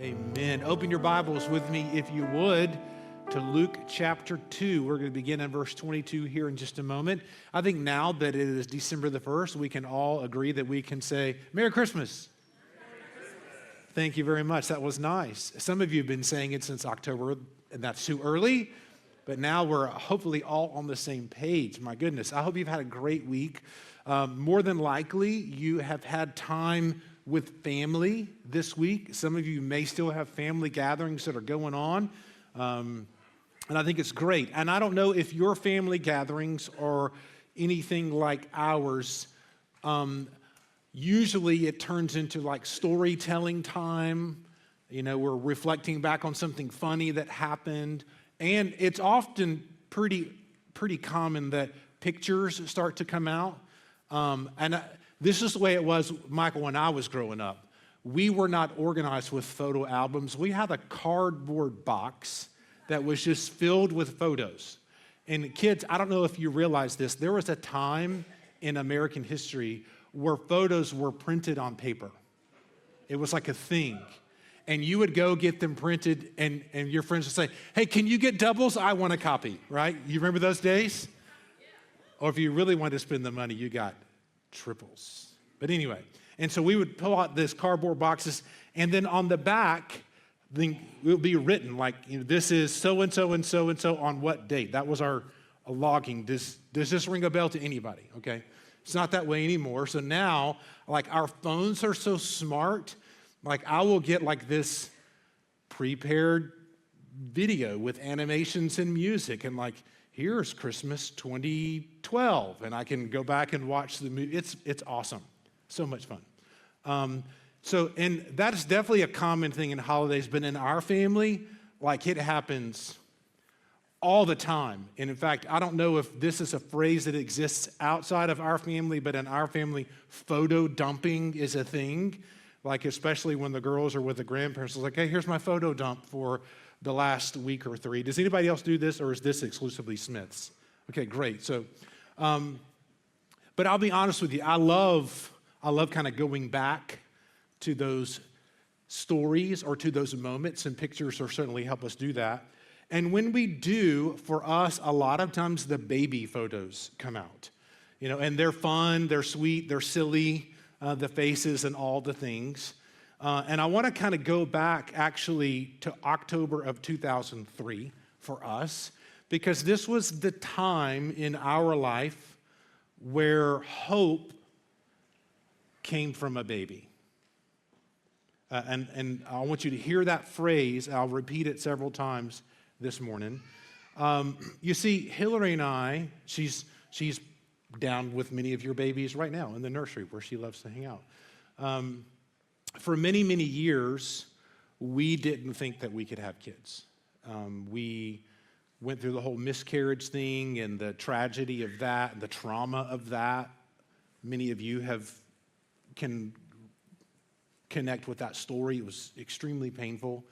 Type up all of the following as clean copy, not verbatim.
Amen. Open your Bibles with me, if you would, to Luke chapter 2. We're going to begin in verse 22 here in just a moment. I think now that it is December the 1st, we can all agree that we can say, Merry Christmas. Thank you very much. That was nice. Some of you have been saying it since October, and that's too early, but now we're hopefully all on the same page. My goodness, I hope you've had a great week. More than likely, you have had time with family this week. Some of you may still have family gatherings that are going on, and I think it's great. And I don't know if your family gatherings are anything like ours. Usually it turns into like storytelling time. You know, we're reflecting back on something funny that happened, and it's often pretty common that pictures start to come out. This is the way it was, Michael, when I was growing up. We were not organized with photo albums. We had a cardboard box that was just filled with photos. And kids, I don't know if you realize this, there was a time in American history where photos were printed on paper. It was like a thing. And you would go get them printed, and your friends would say, hey, can you get doubles? I want a copy, right? You remember those days? Or if you really wanted to spend the money, you got triples. But anyway, and so we would pull out this cardboard boxes, and then on the back, it would be written like, you know, this is so-and-so and so-and-so on what date. That was our logging. Does this ring a bell to anybody? Okay. It's not that way anymore. So now, like, our phones are so smart. Like, I will get like this prepared video with animations and music, and like, here's Christmas 2012, and I can go back and watch the movie. It's awesome. So much fun. And that's definitely a common thing in holidays, but in our family, like, it happens all the time. And in fact, I don't know if this is a phrase that exists outside of our family, but in our family, photo dumping is a thing. Like, especially when the girls are with the grandparents, it's like, hey, here's my photo dump for the last week or three. Does anybody else do this, or is this exclusively Smith's? Okay, great. So, but I'll be honest with you, I love kind of going back to those stories or to those moments, and pictures certainly help us do that. And when we do, for us, a lot of times the baby photos come out, you know, and they're fun, they're sweet, they're silly, the faces and all the things. And I want to kind of go back actually to October of 2003 for us, because this was the time in our life where hope came from a baby. And I want you to hear that phrase. I'll repeat it several times this morning. You see, Hillary and I, she's down with many of your babies right now in the nursery where she loves to hang out. For many, many years, we didn't think that we could have kids. We went through the whole miscarriage thing and the tragedy of that, and the trauma of that. Many of you can connect with that story. It was extremely painful.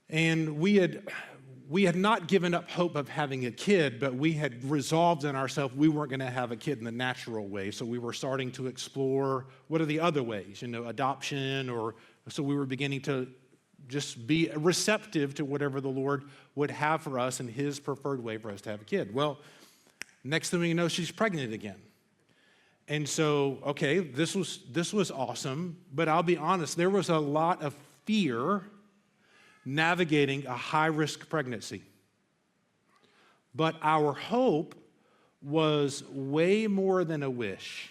And we had not given up hope of having a kid, but we had resolved in ourselves we weren't going to have a kid in the natural way. So we were starting to explore what are the other ways, you know, adoption, so we were beginning to just be receptive to whatever the Lord would have for us and His preferred way for us to have a kid. Well, next thing we know, she's pregnant again. And so, okay, this was awesome, but I'll be honest, there was a lot of fear navigating a high-risk pregnancy. But our hope was way more than a wish,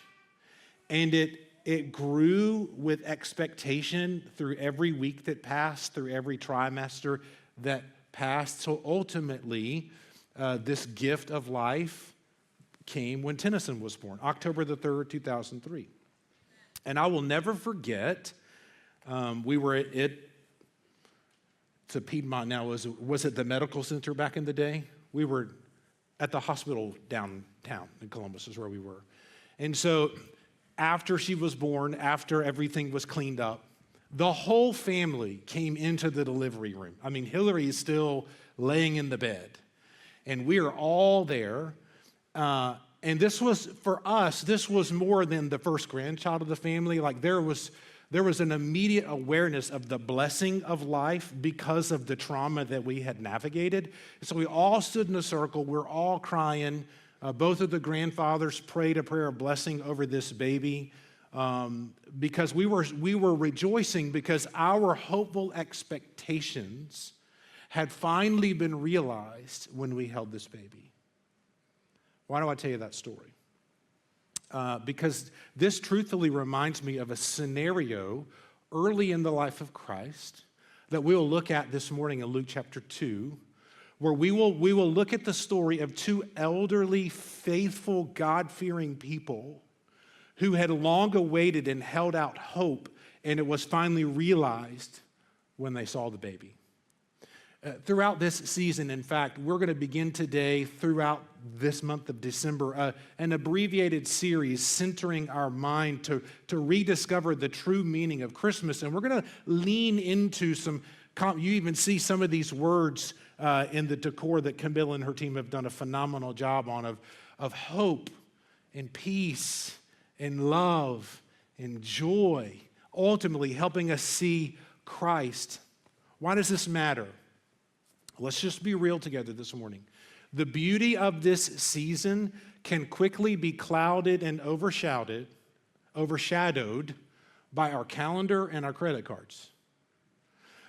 and it grew with expectation through every week that passed, through every trimester that passed. So ultimately, this gift of life came when Tennyson was born, October the 3rd, 2003. And I will never forget, we were at it's a Piedmont now. Was it the medical center back in the day? We were at the hospital downtown in Columbus is where we were. And so after she was born, after everything was cleaned up, the whole family came into the delivery room. I mean, Hillary is still laying in the bed. And we are all there. And this was, for us, this was more than the first grandchild of the family. Like, there was there was an immediate awareness of the blessing of life because of the trauma that we had navigated. So we all stood in a circle. We're all crying. Both of the grandfathers prayed a prayer of blessing over this baby because we were rejoicing because our hopeful expectations had finally been realized when we held this baby. Why do I tell you that story? Because this truthfully reminds me of a scenario early in the life of Christ that we'll look at this morning in Luke chapter 2, where we will look at the story of two elderly, faithful, God-fearing people who had long awaited and held out hope, and it was finally realized when they saw the baby. Throughout this season, in fact, we're going to begin today throughout this month of December, an abbreviated series centering our mind to rediscover the true meaning of Christmas. And we're going to lean into you even see some of these words in the decor that Camille and her team have done a phenomenal job on of hope and peace and love and joy, ultimately helping us see Christ. Why does this matter? Let's just be real together this morning. The beauty of this season can quickly be clouded and overshadowed by our calendar and our credit cards.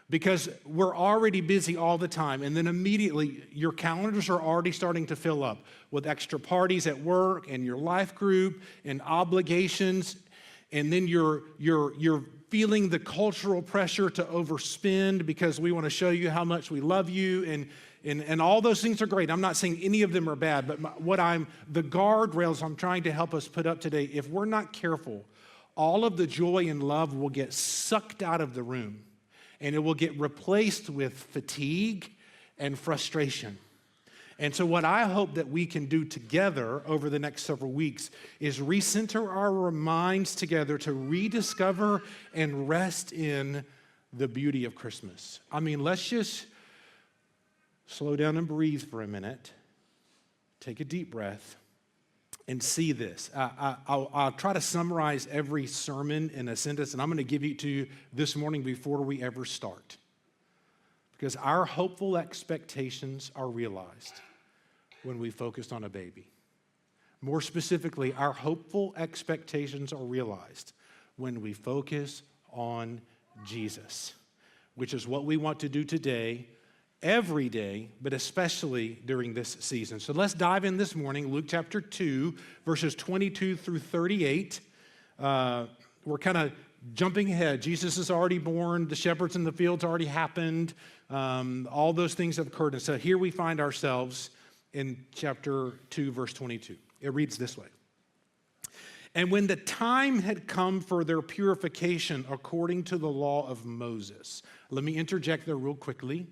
Because we're already busy all the time, and then immediately your calendars are already starting to fill up with extra parties at work and your life group and obligations, and then you're feeling the cultural pressure to overspend because we want to show you how much we love you, and all those things are great. I'm not saying any of them are bad, but the guardrails I'm trying to help us put up today, if we're not careful, all of the joy and love will get sucked out of the room, and it will get replaced with fatigue and frustration. And so what I hope that we can do together over the next several weeks is recenter our minds together to rediscover and rest in the beauty of Christmas. I mean, let's just slow down and breathe for a minute, take a deep breath, and see this. I'll try to summarize every sermon in a sentence, and I'm going to give it to you this morning before we ever start. Because our hopeful expectations are realized when we focus on a baby. More specifically, our hopeful expectations are realized when we focus on Jesus, which is what we want to do today, every day, but especially during this season. So let's dive in this morning, Luke chapter 2, verses 22 through 38. We're kind of jumping ahead. Jesus is already born. The shepherds in the fields already happened. All those things have occurred. And so here we find ourselves in chapter 2, verse 22. It reads this way. And when the time had come for their purification according to the law of Moses. Let me interject there real quickly.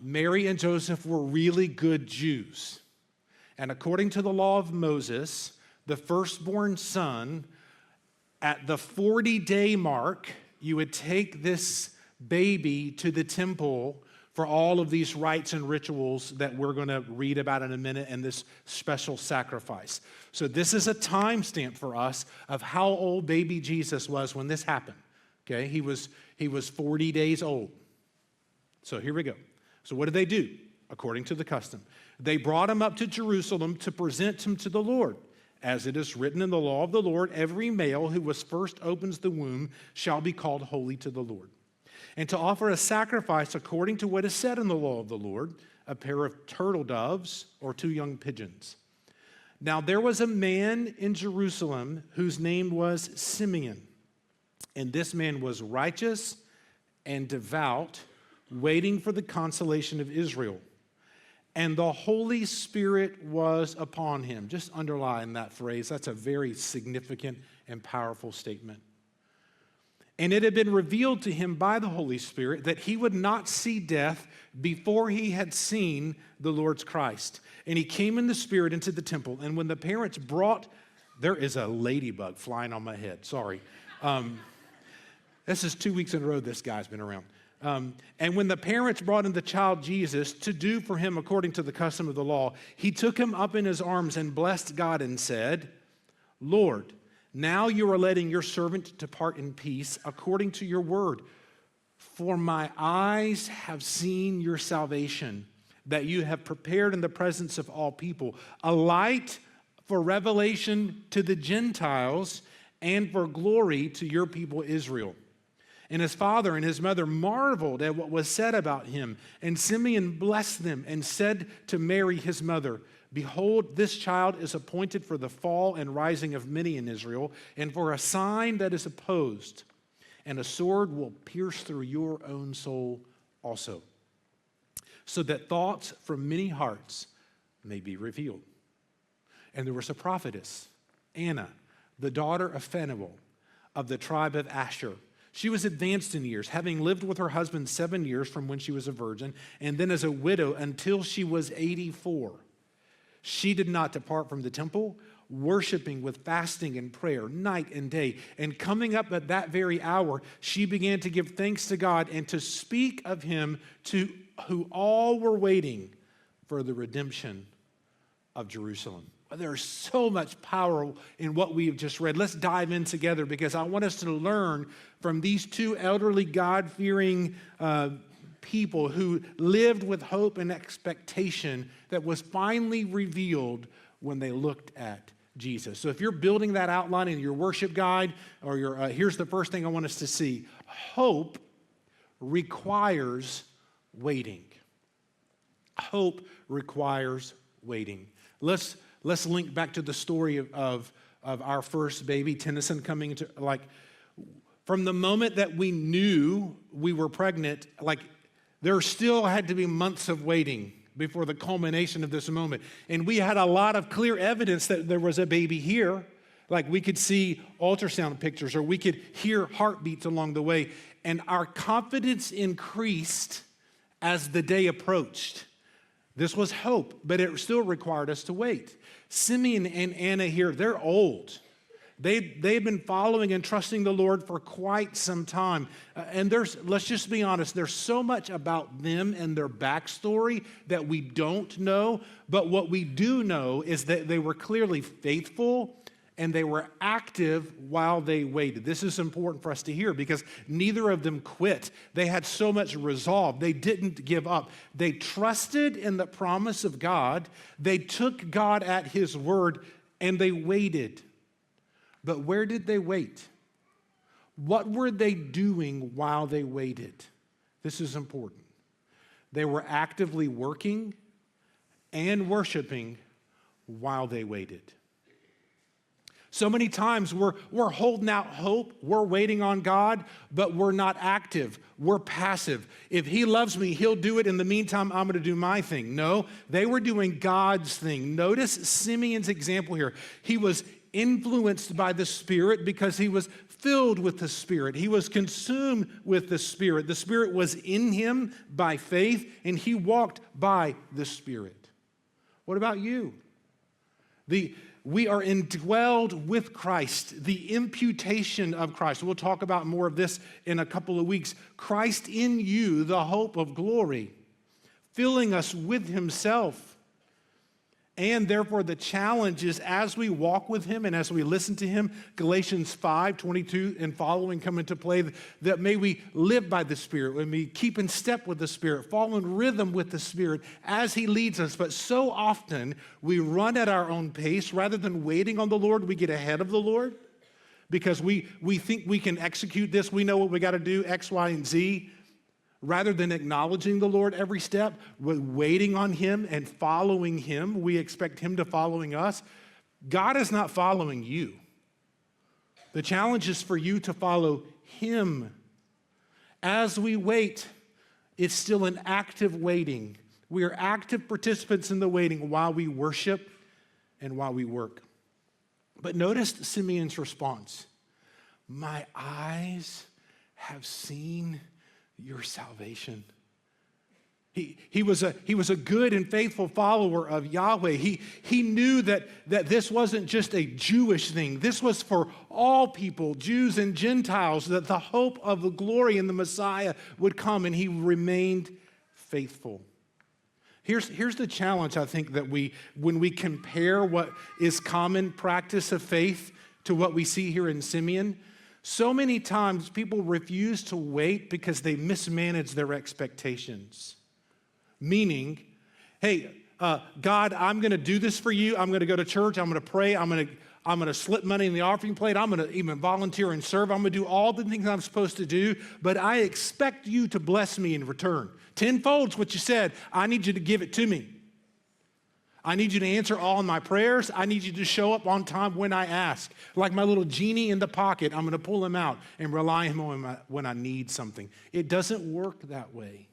Mary and Joseph were really good Jews. And according to the law of Moses, the firstborn son, at the 40-day mark, you would take this baby to the temple for all of these rites and rituals that we're going to read about in a minute and this special sacrifice. So this is a timestamp for us of how old baby Jesus was when this happened. Okay, he was 40 days old. So here we go. So what did they do? According to the custom, they brought him up to Jerusalem to present him to the Lord. As it is written in the law of the Lord, every male who was first opens the womb shall be called holy to the Lord. And to offer a sacrifice according to what is said in the law of the Lord, a pair of turtle doves or 2 young pigeons. Now there was a man in Jerusalem whose name was Simeon. And this man was righteous and devout, waiting for the consolation of Israel. And the Holy Spirit was upon him. Just underline that phrase. That's a very significant and powerful statement. And it had been revealed to him by the Holy Spirit that he would not see death before he had seen the Lord's Christ. And he came in the Spirit into the temple. And when the parents there is a ladybug flying on my head. Sorry. This is 2 weeks in a row this guy's been around. And when the parents brought in the child Jesus to do for him according to the custom of the law, he took him up in his arms and blessed God and said, Lord, Now you are letting your servant depart in peace according to your word. For my eyes have seen your salvation, that you have prepared in the presence of all people, a light for revelation to the Gentiles and for glory to your people Israel." And his father and his mother marveled at what was said about him. And Simeon blessed them and said to Mary, his mother, "Behold, this child is appointed for the fall and rising of many in Israel, and for a sign that is opposed. And a sword will pierce through your own soul also, so that thoughts from many hearts may be revealed." And there was a prophetess, Anna, the daughter of Phanuel, of the tribe of Asher. She was advanced in years, having lived with her husband 7 years from when she was a virgin, and then as a widow until she was 84. She did not depart from the temple, worshiping with fasting and prayer night and day. And coming up at that very hour, she began to give thanks to God and to speak of him to who all were waiting for the redemption of Jerusalem. There's so much power in what we have just read. Let's dive in together, because I want us to learn from these two elderly, God-fearing people who lived with hope and expectation that was finally revealed when they looked at Jesus. So if you're building that outline in your worship guide, or here's the first thing I want us to see. Hope requires waiting. Hope requires waiting. Let's link back to the story of our first baby, Tennyson, coming to, from the moment that we knew we were pregnant, there still had to be months of waiting before the culmination of this moment. And we had a lot of clear evidence that there was a baby here. We could see ultrasound pictures, or we could hear heartbeats along the way. And our confidence increased as the day approached. This was hope, but it still required us to wait. Simeon and Anna here, they're old. They've been following and trusting the Lord for quite some time. And let's just be honest, there's so much about them and their backstory that we don't know. But what we do know is that they were clearly faithful and they were active while they waited. This is important for us to hear, because neither of them quit. They had so much resolve. They didn't give up. They trusted in the promise of God. They took God at his word, and they waited. But where did they wait? What were they doing while they waited? This is important. They were actively working and worshiping while they waited. So many times we're holding out hope, we're waiting on God, but we're not active, we're passive. If he loves me, he'll do it. In the meantime, I'm going to do my thing. No, they were doing God's thing. Notice Simeon's example here. He was influenced by the Spirit because he was filled with the Spirit. He was consumed with the Spirit. The Spirit was in him by faith, and he walked by the Spirit. What about you? We are indwelled with Christ, the imputation of Christ. We'll talk about more of this in a couple of weeks. Christ in you, the hope of glory, filling us with himself. And therefore, the challenge is, as we walk with him and as we listen to him, Galatians 5:22 and following come into play, that may we live by the Spirit, when we keep in step with the Spirit, fall in rhythm with the Spirit as he leads us. But so often, we run at our own pace. Rather than waiting on the Lord, we get ahead of the Lord because we think we can execute this. We know what we got to do, X, Y, and Z. Rather than acknowledging the Lord every step, waiting on him and following him, we expect him to following us. God is not following you. The challenge is for you to follow him. As we wait, it's still an active waiting. We are active participants in the waiting while we worship and while we work. But notice Simeon's response. My eyes have seen your salvation. He was a good and faithful follower of Yahweh. He knew that this wasn't just a Jewish thing. This was for all people, Jews and Gentiles, that the hope of the glory in the Messiah would come, and he remained faithful. Here's the challenge, I think, that when we compare what is common practice of faith to what we see here in Simeon. So many times people refuse to wait because they mismanage their expectations. Meaning, hey, God, I'm going to do this for you. I'm going to go to church. I'm going to pray. I'm going to slip money in the offering plate. I'm going to even volunteer and serve. I'm going to do all the things I'm supposed to do, but I expect you to bless me in return. Tenfold's what you said. I need you to give it to me. I need you to answer all my prayers. I need you to show up on time when I ask. Like my little genie in the pocket, I'm going to pull him out and rely on him when I need something. It doesn't work that way.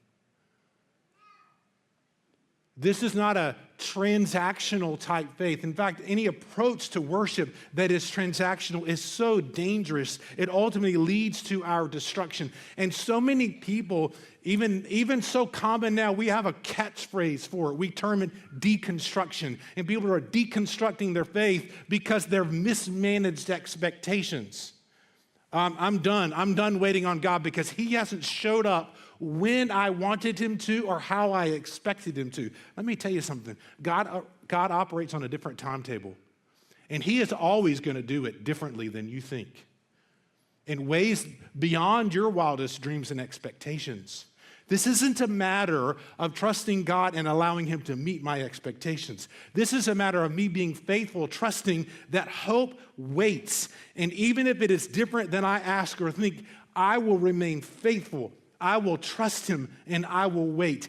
This is not a transactional type faith. In fact, any approach to worship that is transactional is so dangerous. It ultimately leads to our destruction. And so many people, even so common now, we have a catchphrase for it. We term it deconstruction. And people are deconstructing their faith because they're mismanaged expectations. I'm done waiting on God because he hasn't showed up when I wanted him to or how I expected him to. Let me tell you something. God operates on a different timetable, and he is always going to do it differently than you think, in ways beyond your wildest dreams and expectations. This isn't a matter of trusting God and allowing him to meet my expectations. This is a matter of me being faithful, trusting that hope waits. And even if it is different than I ask or think, I will remain faithful. I will trust him and I will wait.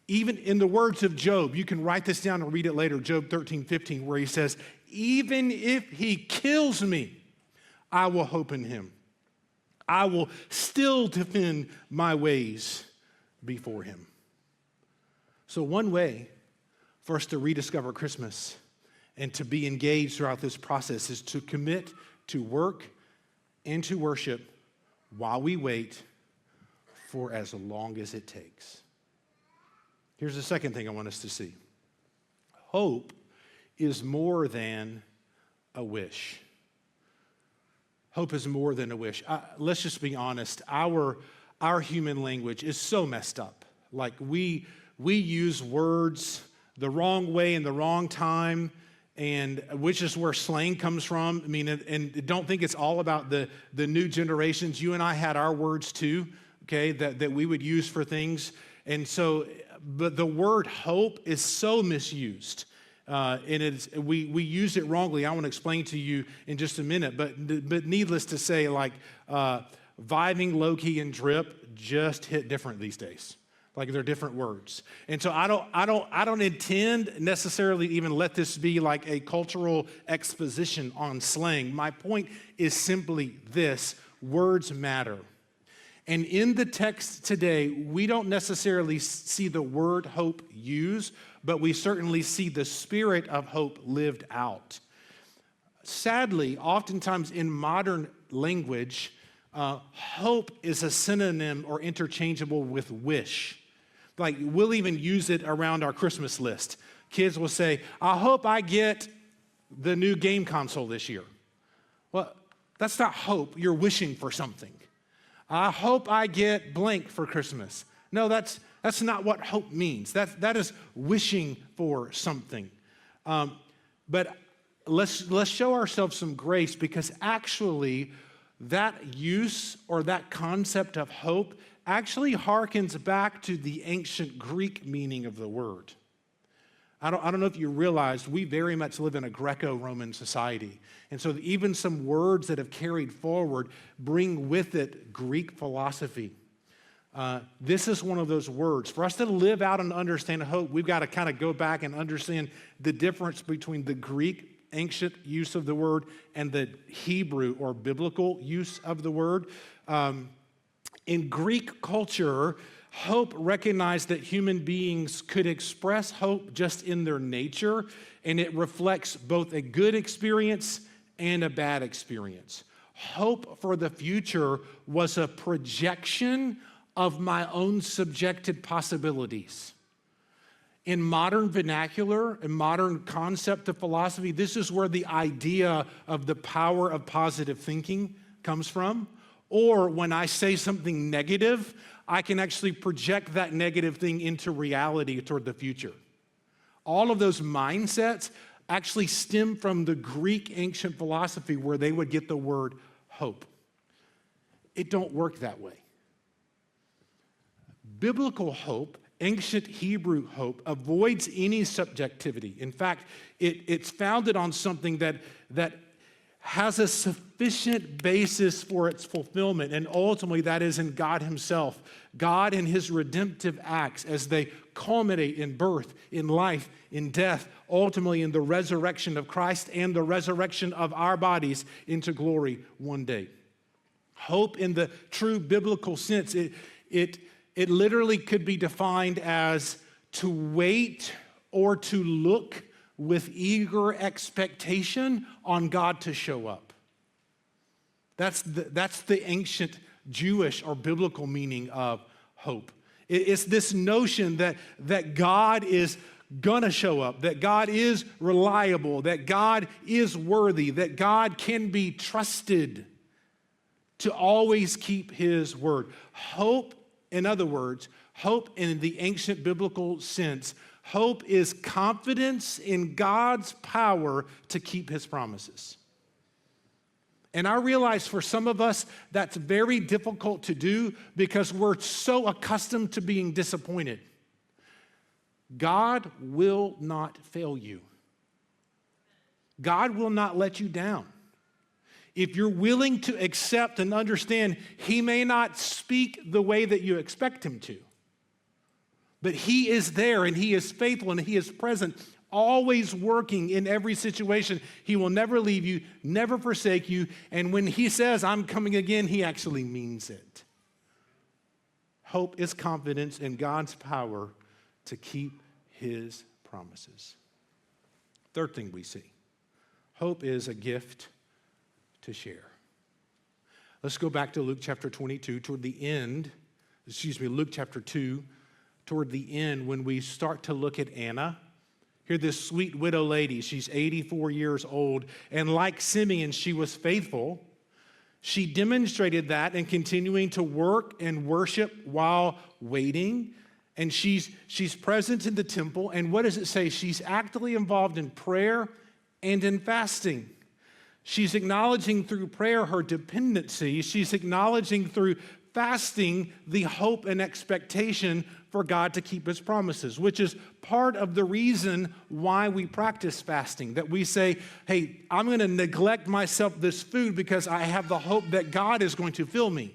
Even in the words of Job, you can write this down and read it later, Job 13:15, where he says, even if he kills me, I will hope in him. I will still defend my ways before him. So one way for us to rediscover Christmas and to be engaged throughout this process is to commit to work and to worship while we wait for as long as it takes. Here's the second thing I want us to see. Hope is more than a wish. Hope is more than a wish. Let's just be honest. Our human language is so messed up. Like we use words the wrong way in the wrong time, and which is where slang comes from. I mean, and don't think it's all about the new generations. You and I had our words too, okay, that we would use for things. And so, but the word hope is so misused. And we use it wrongly. I want to explain to you in just a minute, but needless to say, like vibing, low-key, and drip just hit different these days. Like they're different words. And so I don't intend necessarily even let this be like a cultural exposition on slang. My point is simply this: words matter. And in the text today, we don't necessarily see the word hope used, but we certainly see the spirit of hope lived out. Sadly, oftentimes in modern language, hope is a synonym or interchangeable with wish. Like we'll even use it around our Christmas list. Kids will say, I hope I get the new game console this year. Well, that's not hope. You're wishing for something. I hope I get blank for Christmas. No, that's not what hope means. That is wishing for something. But let's show ourselves some grace, because actually that use or that concept of hope actually harkens back to the ancient Greek meaning of the word. I don't know if you realize we very much live in a Greco-Roman society. And so even some words that have carried forward bring with it Greek philosophy. This is one of those words. For us to live out and understand hope, we've got to kind of go back and understand the difference between the Greek ancient use of the word and the Hebrew or biblical use of the word. In Greek culture, hope recognized that human beings could express hope just in their nature, and it reflects both a good experience and a bad experience. Hope for the future was a projection of my own subjective possibilities. In modern vernacular, in modern concept of philosophy, this is where the idea of the power of positive thinking comes from. Or when I say something negative, I can actually project that negative thing into reality toward the future. All of those mindsets actually stem from the Greek ancient philosophy where they would get the word hope. It don't work that way. Biblical hope, ancient Hebrew hope, avoids any subjectivity. In fact, it's founded on something that has a sufficient basis for its fulfillment, and ultimately that is in God himself. God and his redemptive acts as they culminate in birth, in life, in death, ultimately in the resurrection of Christ and the resurrection of our bodies into glory one day. Hope in the true biblical sense, it literally could be defined as to wait or to look with eager expectation on God to show up. That's the ancient Jewish or biblical meaning of hope. It's this notion that God is gonna show up, that God is reliable, that God is worthy, that God can be trusted to always keep his word. Hope, in other words, hope in the ancient biblical sense, hope is confidence in God's power to keep his promises. And I realize for some of us, that's very difficult to do because we're so accustomed to being disappointed. God will not fail you. God will not let you down. If you're willing to accept and understand, he may not speak the way that you expect him to, but he is there and he is faithful and he is present, always working in every situation. He will never leave you, never forsake you. And when he says, I'm coming again, he actually means it. Hope is confidence in God's power to keep his promises. Third thing we see, hope is a gift to share. Let's go back to Luke chapter 22, Luke chapter 2, toward the end when we start to look at Anna. Here, this sweet widow lady, she's 84 years old, and like Simeon, she was faithful. She demonstrated that in continuing to work and worship while waiting, and she's present in the temple, and what does it say? She's actively involved in prayer and in fasting. She's acknowledging through prayer her dependency. She's acknowledging through fasting the hope and expectation for God to keep his promises, which is part of the reason why we practice fasting, that we say, hey, I'm going to neglect myself this food because I have the hope that God is going to fill me.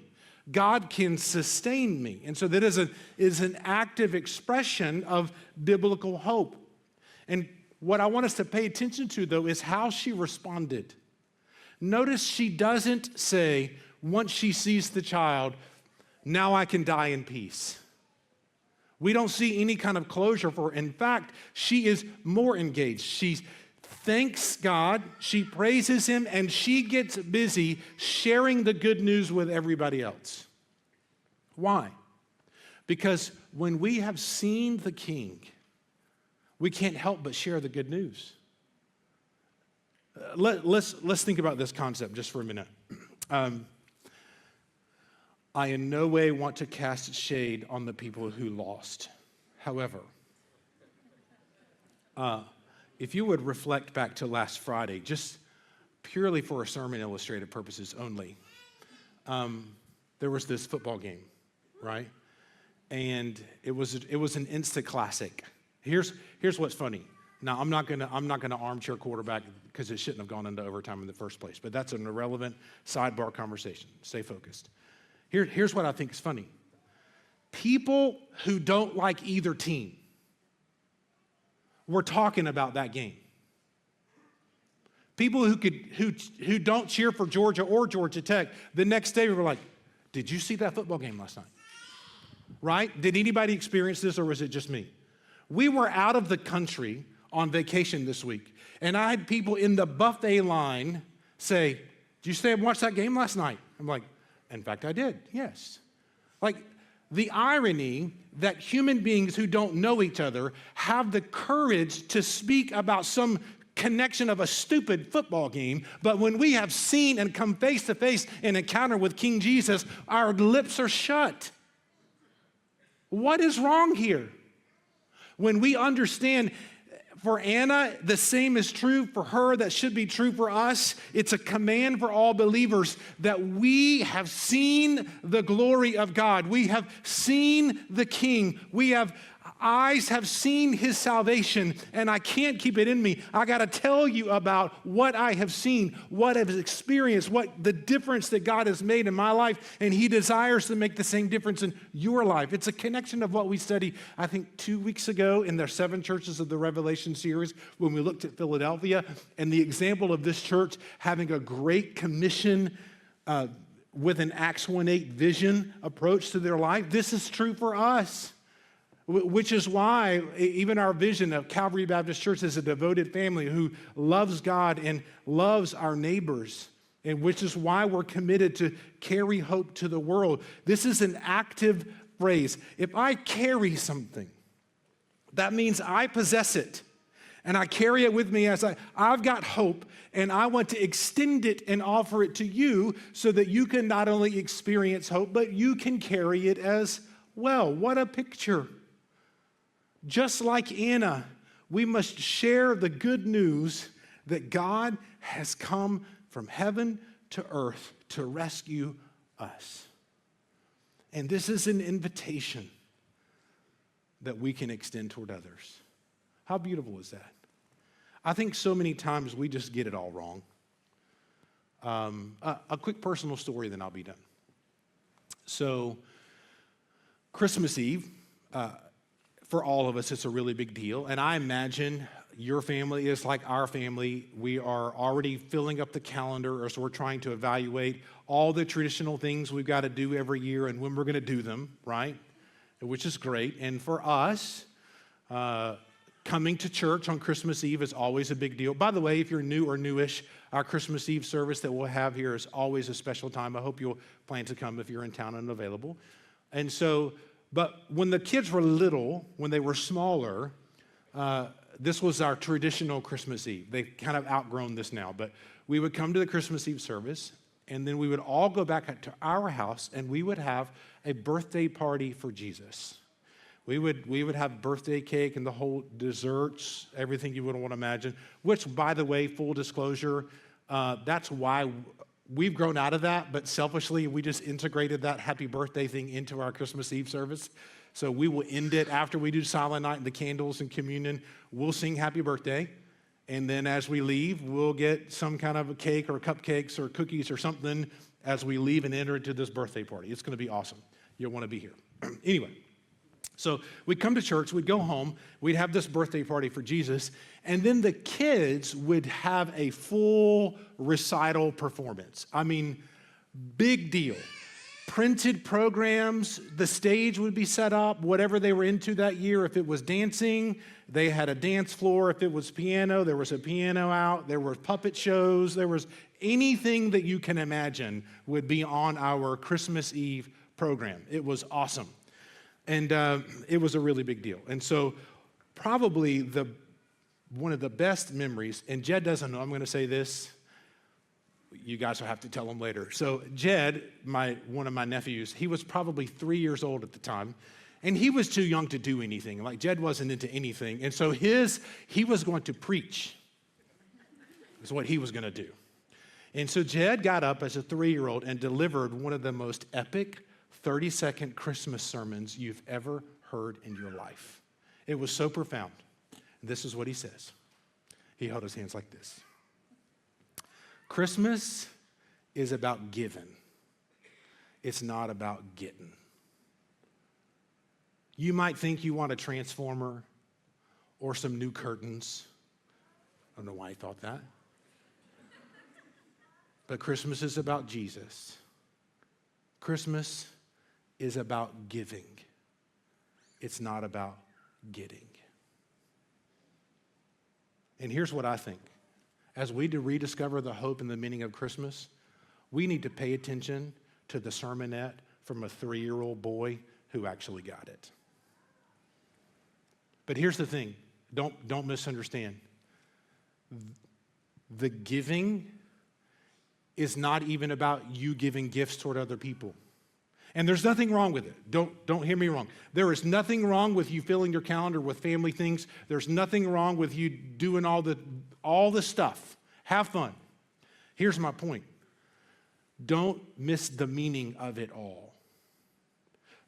God can sustain me. And so that is an active expression of biblical hope. And what I want us to pay attention to, though, is how she responded. Notice she doesn't say, once she sees the child, now I can die in peace. We don't see any kind of closure for her. In fact, she is more engaged. She thanks God, she praises him, and she gets busy sharing the good news with everybody else. Why? Because when we have seen the King, we can't help but share the good news. Let's think about this concept just for a minute. I in no way want to cast shade on the people who lost. However, if you would reflect back to last Friday, just purely for sermon illustrative purposes only, there was this football game, right? And it was an instant classic. Here's what's funny. Now, I'm not gonna armchair quarterback because it shouldn't have gone into overtime in the first place, but that's an irrelevant sidebar conversation. Stay focused. Here's what I think is funny. People who don't like either team were talking about that game. People who don't cheer for Georgia or Georgia Tech, the next day were like, did you see that football game last night? Right? Did anybody experience this or was it just me? We were out of the country on vacation this week, and I had people in the buffet line say, did you stay and watch that game last night? I'm like, in fact, I did, yes. Like, the irony that human beings who don't know each other have the courage to speak about some connection of a stupid football game, but when we have seen and come face to face and encounter with King Jesus, our lips are shut. What is wrong here? When we understand For Anna, the same is true for her. That should be true for us. It's a command for all believers that we have seen the glory of God. We have seen the King. Eyes have seen his salvation, and I can't keep it in me. I got to tell you about what I have seen, what I've experienced, what the difference that God has made in my life, and he desires to make the same difference in your life. It's a connection of what we studied, I think, 2 weeks ago in the 7 churches of the Revelation series when we looked at Philadelphia, and the example of this church having a great commission with an Acts 1:8 vision approach to their life. This is true for us. Which is why even our vision of Calvary Baptist Church is a devoted family who loves God and loves our neighbors, and which is why we're committed to carry hope to the world. This is an active phrase. If I carry something, that means I possess it, and I carry it with me as I've got hope, and I want to extend it and offer it to you so that you can not only experience hope, but you can carry it as well. What a picture. Just like Anna, we must share the good news that God has come from heaven to earth to rescue us. And this is an invitation that we can extend toward others. How beautiful is that? I think so many times we just get it all wrong. A quick personal story, then I'll be done. So, Christmas Eve, for all of us, it's a really big deal. And I imagine your family is like our family. We are already filling up the calendar as we're trying to evaluate all the traditional things we've got to do every year and when we're going to do them, right? Which is great. And for us, coming to church on Christmas Eve is always a big deal. By the way, if you're new or newish, our Christmas Eve service that we'll have here is always a special time. I hope you'll plan to come if you're in town and available. And so, but when the kids were little, when they were smaller, this was our traditional Christmas Eve. They've kind of outgrown this now, but we would come to the Christmas Eve service, and then we would all go back to our house, and we would have a birthday party for Jesus. We would have birthday cake and the whole desserts, everything you would want to imagine, which, by the way, full disclosure, that's why we've grown out of that, but selfishly, we just integrated that happy birthday thing into our Christmas Eve service. So we will end it after we do Silent Night and the candles and communion. We'll sing happy birthday. And then as we leave, we'll get some kind of a cake or cupcakes or cookies or something as we leave and enter into this birthday party. It's going to be awesome. You'll want to be here. Anyway. So we'd come to church, we'd go home, we'd have this birthday party for Jesus, and then the kids would have a full recital performance. I mean, big deal. Printed programs, the stage would be set up, whatever they were into that year. If it was dancing, they had a dance floor. If it was piano, there was a piano out. There were puppet shows. There was anything that you can imagine would be on our Christmas Eve program. It was awesome. And it was a really big deal. And so probably one of the best memories, and Jed doesn't know, I'm going to say this. You guys will have to tell him later. So Jed, one of my nephews, he was probably 3 years old at the time, and he was too young to do anything. Like Jed wasn't into anything. And so he was going to preach is what he was going to do. And so Jed got up as a 3-year-old and delivered one of the most epic 30-second Christmas sermons you've ever heard in your life. It was so profound. This is what he says. He held his hands like this. Christmas is about giving. It's not about getting. You might think you want a transformer or some new curtains. I don't know why he thought that. But Christmas is about Jesus. Christmas is about giving. It's not about getting. And here's what I think. As we rediscover the hope and the meaning of Christmas, we need to pay attention to the sermonette from a 3-year-old boy who actually got it. But here's the thing. Don't misunderstand. The giving is not even about you giving gifts toward other people. And there's nothing wrong with it. Don't hear me wrong. There is nothing wrong with you filling your calendar with family things. There's nothing wrong with you doing all the stuff. Have fun. Here's my point. Don't miss the meaning of it all.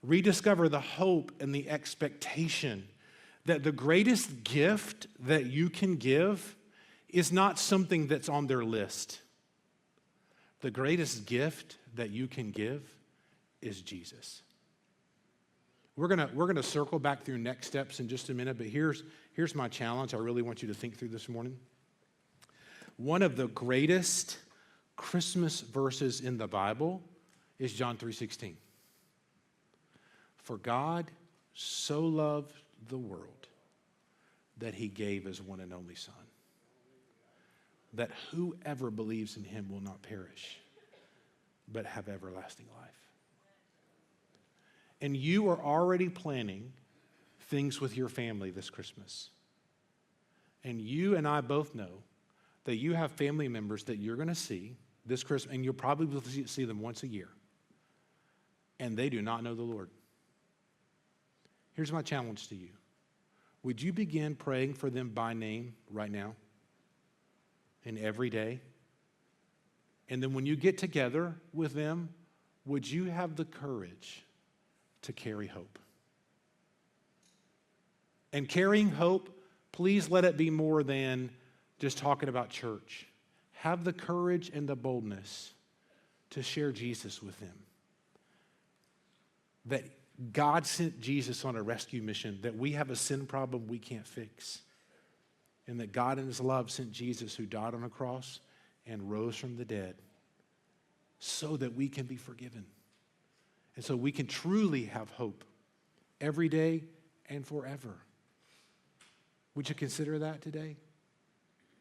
Rediscover the hope and the expectation that the greatest gift that you can give is not something that's on their list. The greatest gift that you can give is Jesus. We're gonna circle back through next steps in just a minute, but here's my challenge. I really want you to think through this morning. One of the greatest Christmas verses in the Bible is John 3:16. For God so loved the world that he gave his one and only Son, that whoever believes in him will not perish, but have everlasting life. And you are already planning things with your family this Christmas. And you and I both know that you have family members that you're going to see this Christmas, and you'll probably see them once a year, and they do not know the Lord. Here's my challenge to you. Would you begin praying for them by name right now and every day? And then when you get together with them, would you have the courage to carry hope? And carrying hope, please let it be more than just talking about church. Have the courage and the boldness to share Jesus with them. That God sent Jesus on a rescue mission, that we have a sin problem we can't fix. And that God in his love sent Jesus, who died on a cross and rose from the dead, so that we can be forgiven. And so we can truly have hope every day and forever. Would you consider that today?